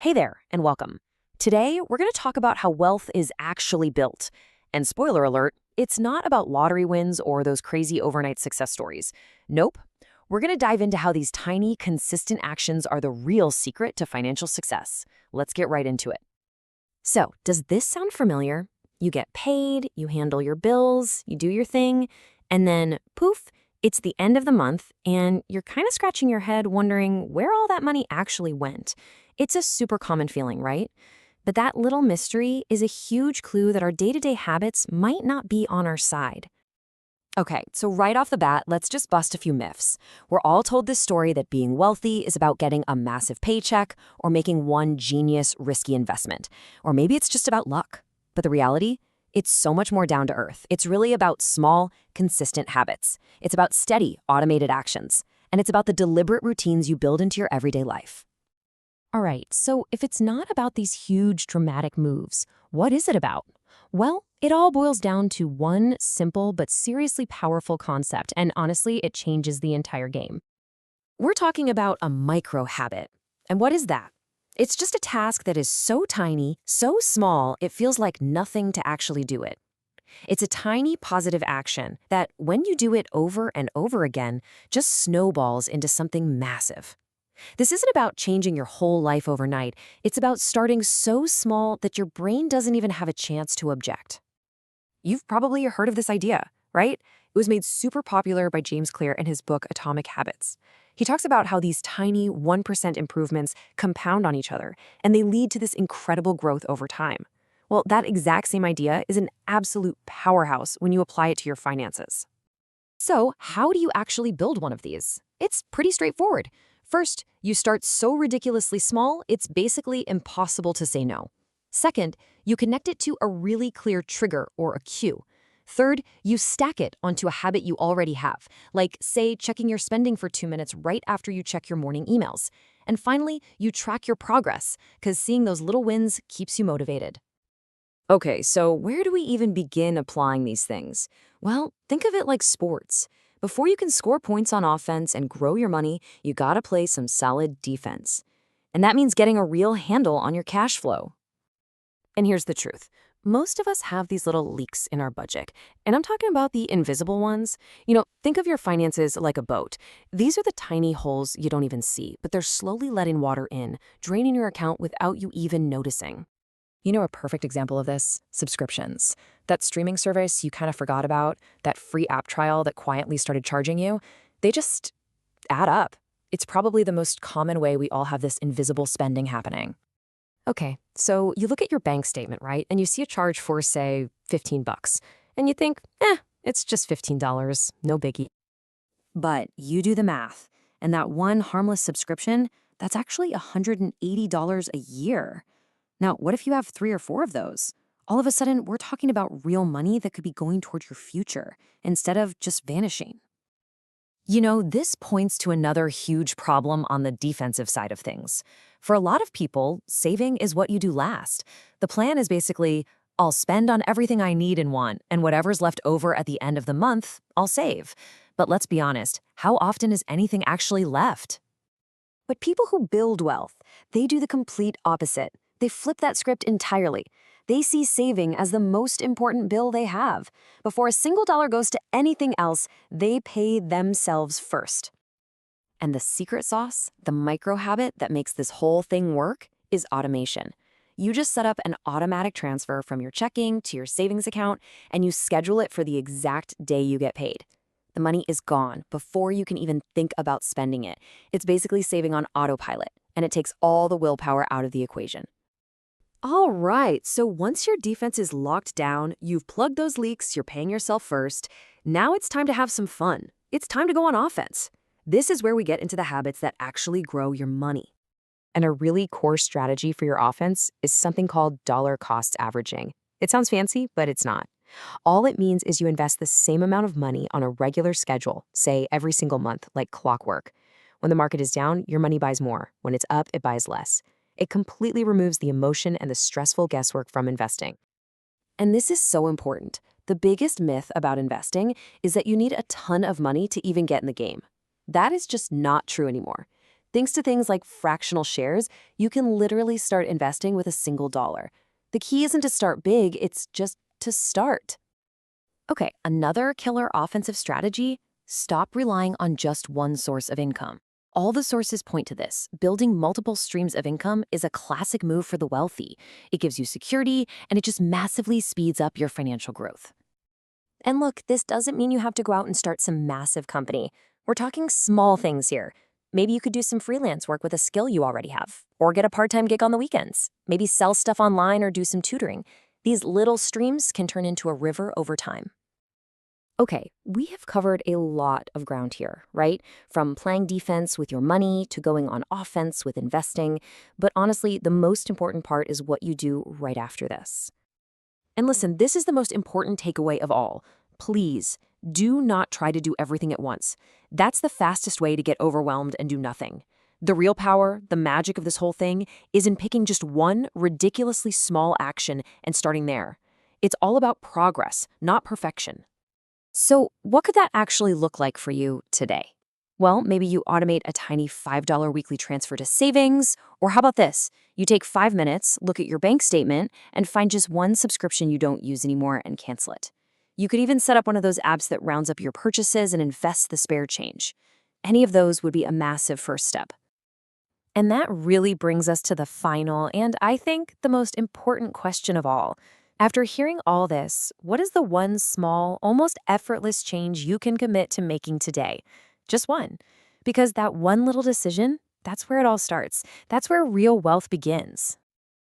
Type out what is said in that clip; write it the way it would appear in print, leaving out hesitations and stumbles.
Hey there, and welcome. Today, we're going to talk about how wealth is actually built. And spoiler alert, it's not about lottery wins or those crazy overnight success stories. Nope. We're going to dive into how these tiny, consistent actions are the real secret to financial success. Let's get right into it. So, does this sound familiar? You get paid, you handle your bills, you do your thing, and then poof, it's the end of the month, and you're kind of scratching your head wondering where all that money actually went. It's a super common feeling, right? But that little mystery is a huge clue that our day-to-day habits might not be on our side. Okay, so right off the bat, let's just bust a few myths. We're all told this story that being wealthy is about getting a massive paycheck or making one genius, risky investment. Or maybe it's just about luck. But the reality? It's so much more down to earth. It's really about small, consistent habits. It's about steady, automated actions. And it's about the deliberate routines you build into your everyday life. All right, so if it's not about these huge, dramatic moves, what is it about? Well, it all boils down to one simple but seriously powerful concept, and honestly, it changes the entire game. We're talking about a micro habit. And what is that? It's just a task that is so tiny, so small, it feels like nothing to actually do it. It's a tiny positive action that, when you do it over and over again, just snowballs into something massive. This isn't about changing your whole life overnight. It's about starting so small that your brain doesn't even have a chance to object. You've probably heard of this idea, right? It was made super popular by James Clear in his book Atomic Habits. He talks about how these tiny 1% improvements compound on each other, and they lead to this incredible growth over time. Well, that exact same idea is an absolute powerhouse when you apply it to your finances. So, how do you actually build one of these? It's pretty straightforward. First, you start so ridiculously small, it's basically impossible to say no. Second, you connect it to a really clear trigger or a cue. Third, you stack it onto a habit you already have, like, say, checking your spending for 2 minutes right after you check your morning emails. And finally, you track your progress, because seeing those little wins keeps you motivated. Okay, so where do we even begin applying these things? Well, think of it like sports. Before you can score points on offense and grow your money, you gotta play some solid defense. And that means getting a real handle on your cash flow. And here's the truth. Most of us have these little leaks in our budget, and I'm talking about the invisible ones. Think of your finances like a boat. These are the tiny holes you don't even see, but they're slowly letting water in, draining your account without you even noticing. You know a perfect example of this? Subscriptions. That streaming service you kind of forgot about, that free app trial that quietly started charging you, they just add up. It's probably the most common way we all have this invisible spending happening. Okay, so you look at your bank statement, right? And you see a charge for, say, 15 bucks. And you think, it's just $15, no biggie. But you do the math, and that one harmless subscription, that's actually $180 a year. Now, what if you have 3 or 4 of those? All of a sudden, we're talking about real money that could be going toward your future instead of just vanishing. This points to another huge problem on the defensive side of things. For a lot of people, saving is what you do last. The plan is basically, I'll spend on everything I need and want, and whatever's left over at the end of the month, I'll save. But let's be honest, how often is anything actually left? But people who build wealth, they do the complete opposite. They flip that script entirely. They see saving as the most important bill they have. Before a single dollar goes to anything else, they pay themselves first. And the secret sauce, the micro habit that makes this whole thing work, is automation. You just set up an automatic transfer from your checking to your savings account, and you schedule it for the exact day you get paid. The money is gone before you can even think about spending it. It's basically saving on autopilot, and it takes all the willpower out of the equation. All right, so once your defense is locked down, you've plugged those leaks, you're paying yourself first, now it's time to have some fun. It's time to go on offense. This is where we get into the habits that actually grow your money. And a really core strategy for your offense is something called dollar cost averaging. It sounds fancy, but it's not. All it means is you invest the same amount of money on a regular schedule, say every single month, like clockwork. When the market is down, your money buys more. When it's up, it buys less. It completely removes the emotion and the stressful guesswork from investing. And this is so important. The biggest myth about investing is that you need a ton of money to even get in the game. That is just not true anymore. Thanks to things like fractional shares, you can literally start investing with a single dollar. The key isn't to start big, it's just to start. Okay, another killer offensive strategy: stop relying on just one source of income. All the sources point to this. Building multiple streams of income is a classic move for the wealthy. It gives you security, and it just massively speeds up your financial growth. And look, this doesn't mean you have to go out and start some massive company. We're talking small things here. Maybe you could do some freelance work with a skill you already have, or get a part-time gig on the weekends. Maybe sell stuff online or do some tutoring. These little streams can turn into a river over time. Okay, we have covered a lot of ground here, right? From playing defense with your money to going on offense with investing. But honestly, the most important part is what you do right after this. And listen, this is the most important takeaway of all. Please, do not try to do everything at once. That's the fastest way to get overwhelmed and do nothing. The real power, the magic of this whole thing, is in picking just one ridiculously small action and starting there. It's all about progress, not perfection. So, what could that actually look like for you today? Well, maybe you automate a tiny $5 weekly transfer to savings. Or how about this? You take 5 minutes, look at your bank statement, and find just one subscription you don't use anymore and cancel it. You could even set up one of those apps that rounds up your purchases and invests the spare change. Any of those would be a massive first step. And that really brings us to the final and, I think, the most important question of all. After hearing all this, what is the one small, almost effortless change you can commit to making today? Just one. Because that one little decision, that's where it all starts. That's where real wealth begins.